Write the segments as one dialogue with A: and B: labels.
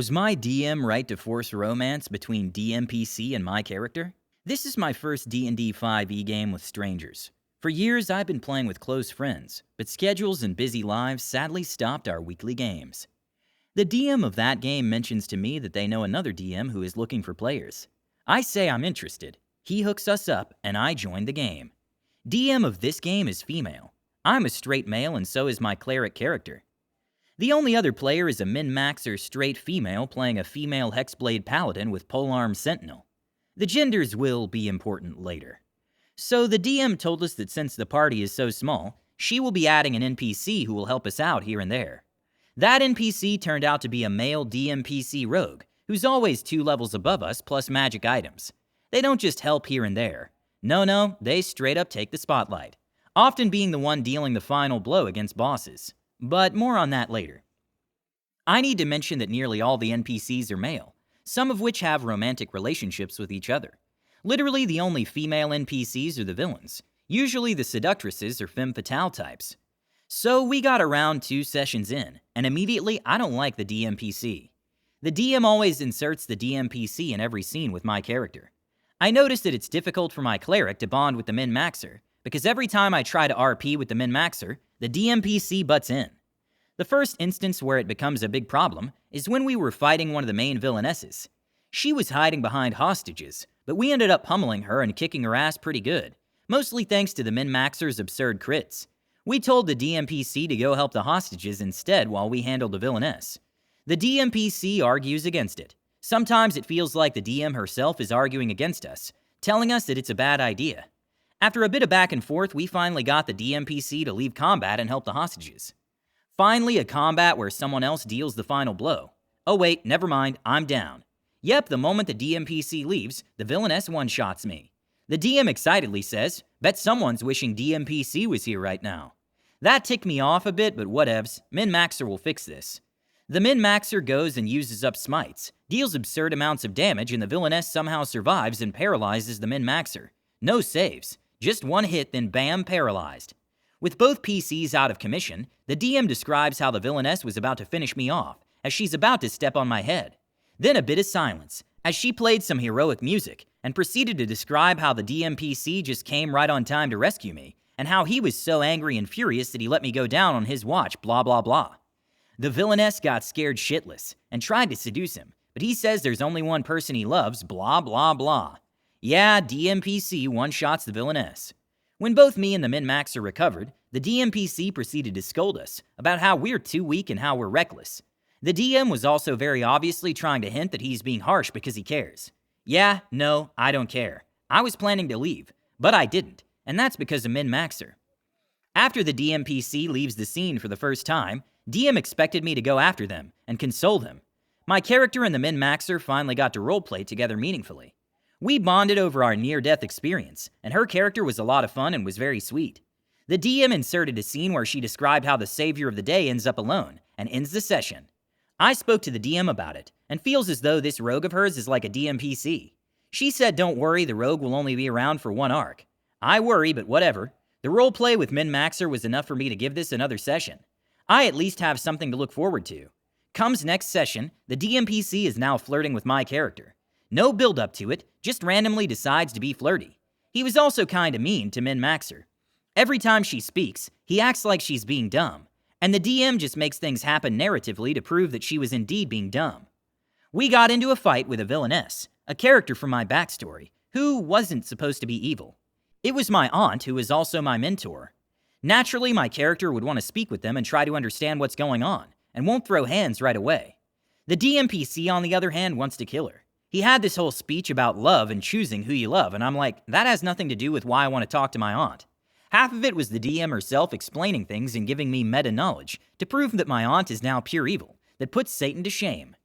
A: Was my DM right to force romance between DMPC and my character? This is my first D&D 5e game with strangers. For years, I've been playing with close friends, but schedules and busy lives sadly stopped our weekly games. The DM of that game mentions to me that they know another DM who is looking for players. I say I'm interested. He hooks us up, and I join the game. DM of this game is female. I'm a straight male, and so is my cleric character. The only other player is a min-maxer straight female playing a female hexblade paladin with polearm sentinel. The genders will be important later. So the DM told us that since the party is so small, she will be adding an NPC who will help us out here and there. That NPC turned out to be a male DMPC rogue, who's always 2 levels above us plus magic items. They don't just help here and there. No, they straight up take the spotlight, often being the one dealing the final blow against bosses. But more on that later. I need to mention that nearly all the NPCs are male, some of which have romantic relationships with each other. Literally the only female NPCs are the villains, usually the seductresses or femme fatale types. So we got around 2 sessions in, and immediately I don't like the DMPC. The DM always inserts the DMPC in every scene with my character. I noticed that it's difficult for my cleric to bond with the min-maxer, because every time I try to RP with the min-maxer, the DMPC butts in. The first instance where it becomes a big problem is when we were fighting one of the main villainesses. She was hiding behind hostages, but we ended up pummeling her and kicking her ass pretty good, mostly thanks to the min-maxer's absurd crits. We told the DMPC to go help the hostages instead while we handled the villainess. The DMPC argues against it. Sometimes it feels like the DM herself is arguing against us, telling us that it's a bad idea. After a bit of back and forth, we finally got the DMPC to leave combat and help the hostages. Finally, a combat where someone else deals the final blow. Oh wait, never mind, I'm down. Yep, the moment the DMPC leaves, the villainess one-shots me. The DM excitedly says, bet someone's wishing DMPC was here right now. That ticked me off a bit, but whatevs, min-maxer will fix this. The min-maxer goes and uses up smites, deals absurd amounts of damage, and the villainess somehow survives and paralyzes the min-maxer. No saves. Just one hit, then bam, paralyzed. With both PCs out of commission, the DM describes how the villainess was about to finish me off, as she's about to step on my head. Then a bit of silence, as she played some heroic music, and proceeded to describe how the DMPC just came right on time to rescue me, and how he was so angry and furious that he let me go down on his watch, blah blah blah. The villainess got scared shitless, and tried to seduce him, but he says there's only one person he loves, blah blah blah. Yeah, DMPC one-shots the villainess. When both me and the min-maxer recovered, the DMPC proceeded to scold us about how we're too weak and how we're reckless. The DM was also very obviously trying to hint that he's being harsh because he cares. Yeah, no, I don't care. I was planning to leave, but I didn't, and that's because of min-maxer. After the DMPC leaves the scene for the first time, DM expected me to go after them and console them. My character and the min-maxer finally got to roleplay together meaningfully. We bonded over our near-death experience, and her character was a lot of fun and was very sweet. The DM inserted a scene where she described how the savior of the day ends up alone and ends the session. I spoke to the DM about it, and feels as though this rogue of hers is like a DMPC. She said don't worry, the rogue will only be around for one arc. I worry, but whatever. The roleplay with min-maxer was enough for me to give this another session. I at least have something to look forward to. Comes next session, the DMPC is now flirting with my character. No build-up to it, just randomly decides to be flirty. He was also kinda mean to min-maxer. Every time she speaks, he acts like she's being dumb, and the DM just makes things happen narratively to prove that she was indeed being dumb. We got into a fight with a villainess, a character from my backstory, who wasn't supposed to be evil. It was my aunt who was also my mentor. Naturally, my character would want to speak with them and try to understand what's going on, and won't throw hands right away. The DMPC, on the other hand, wants to kill her. He had this whole speech about love and choosing who you love, and I'm like, that has nothing to do with why I want to talk to my aunt. Half of it was the DM herself explaining things and giving me meta-knowledge to prove that my aunt is now pure evil, that puts Satan to shame.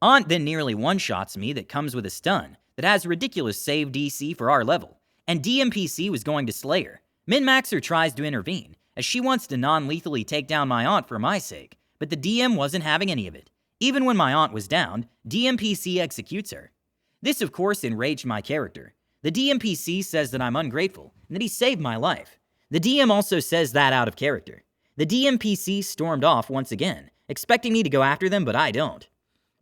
A: Aunt then nearly one-shots me that comes with a stun, that has a ridiculous save DC for our level, and DMPC was going to slay her. Min-maxer tries to intervene, as she wants to non-lethally take down my aunt for my sake, but the DM wasn't having any of it. Even when my aunt was downed, DMPC executes her. This, of course, enraged my character. The DMPC says that I'm ungrateful, and that he saved my life. The DM also says that out of character. The DMPC stormed off once again, expecting me to go after them, but I don't.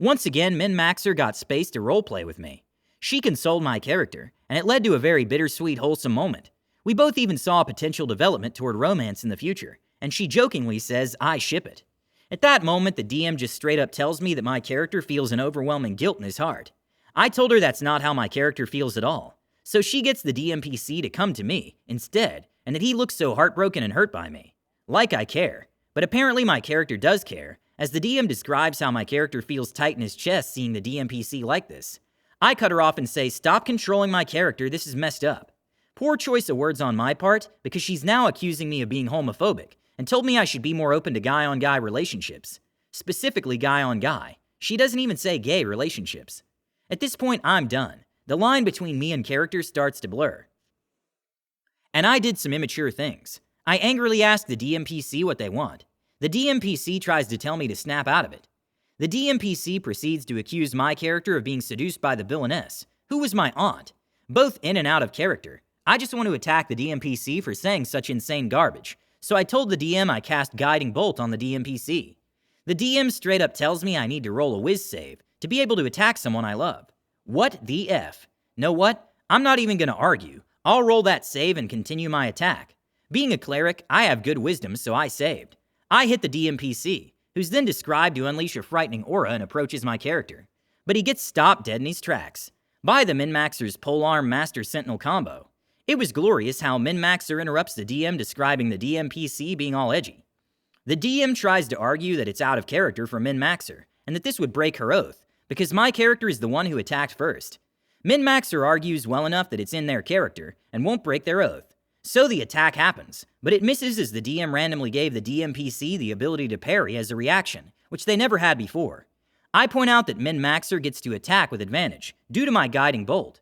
A: Once again, Min-Maxer got space to roleplay with me. She consoled my character, and it led to a very bittersweet, wholesome moment. We both even saw a potential development toward romance in the future, and she jokingly says I ship it. At that moment, the DM just straight up tells me that my character feels an overwhelming guilt in his heart. I told her that's not how my character feels at all, so she gets the DMPC to come to me instead, and that he looks so heartbroken and hurt by me. Like I care, but apparently my character does care, as the DM describes how my character feels tight in his chest seeing the DMPC like this. I cut her off and say, stop controlling my character, this is messed up. Poor choice of words on my part, because she's now accusing me of being homophobic, and told me I should be more open to guy-on-guy relationships. Specifically guy-on-guy. She doesn't even say gay relationships. At this point, I'm done. The line between me and characters starts to blur. And I did some immature things. I angrily asked the DMPC what they want. The DMPC tries to tell me to snap out of it. The DMPC proceeds to accuse my character of being seduced by the villainess, who was my aunt. Both in and out of character. I just want to attack the DMPC for saying such insane garbage, so I told the DM I cast Guiding Bolt on the DMPC. The DM straight up tells me I need to roll a whiz save to be able to attack someone I love. What the F? Know what? I'm not even going to argue. I'll roll that save and continue my attack. Being a cleric, I have good wisdom, so I saved. I hit the DMPC, who's then described to unleash a frightening aura and approaches my character. But he gets stopped dead in his tracks by the Min-Maxer's Polearm Master Sentinel combo. It was glorious how Min-Maxer interrupts the DM describing the DMPC being all edgy. The DM tries to argue that it's out of character for Min-Maxer, and that this would break her oath, because my character is the one who attacked first. Min-Maxer argues well enough that it's in their character, and won't break their oath. So the attack happens, but it misses as the DM randomly gave the DMPC the ability to parry as a reaction, which they never had before. I point out that Min-Maxer gets to attack with advantage, due to my Guiding Bolt.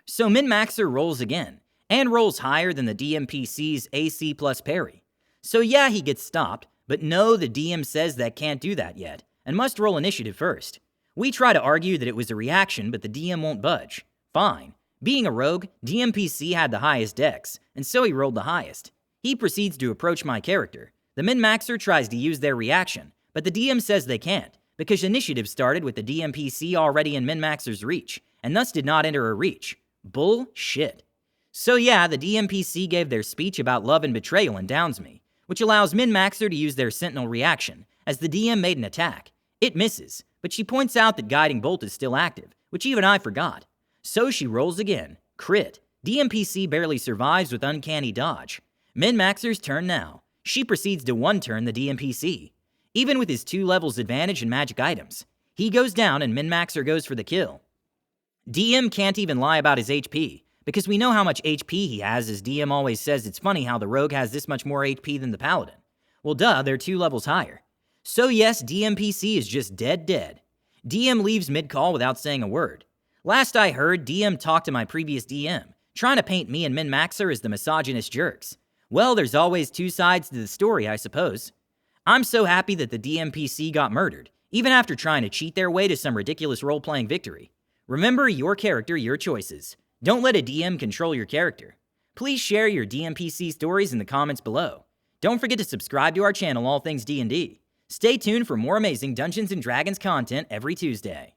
A: So Min-Maxer rolls again, and rolls higher than the DMPC's AC plus parry. So yeah, he gets stopped, but no, the DM says that can't do that yet, and must roll initiative first. We try to argue that it was a reaction, but the DM won't budge. Fine. Being a rogue, DMPC had the highest dex, and so he rolled the highest. He proceeds to approach my character. The Min-Maxer tries to use their reaction, but the DM says they can't, because initiative started with the DMPC already in Min-Maxer's reach, and thus did not enter a reach. Bullshit. So yeah, the DMPC gave their speech about love and betrayal and downs me, which allows Min-Maxer to use their Sentinel reaction, as the DM made an attack. It misses, but she points out that Guiding Bolt is still active, which even I forgot. So she rolls again. Crit. DMPC barely survives with uncanny dodge. Min-Maxer's turn now. She proceeds to one-turn the DMPC, even with his 2 levels advantage and magic items. He goes down and Min-Maxer goes for the kill. DM can't even lie about his HP, because we know how much HP he has, as DM always says it's funny how the rogue has this much more HP than the paladin. Well duh, they're 2 levels higher. So yes, DMPC is just dead. DM leaves mid-call without saying a word. Last I heard, DM talked to my previous DM, trying to paint me and Min-Maxer as the misogynist jerks. Well, there's always 2 sides to the story, I suppose. I'm so happy that the DMPC got murdered, even after trying to cheat their way to some ridiculous role-playing victory. Remember, your character, your choices. Don't let a DM control your character. Please share your DMPC stories in the comments below. Don't forget to subscribe to our channel, All Things D&D. Stay tuned for more amazing Dungeons & Dragons content every Tuesday.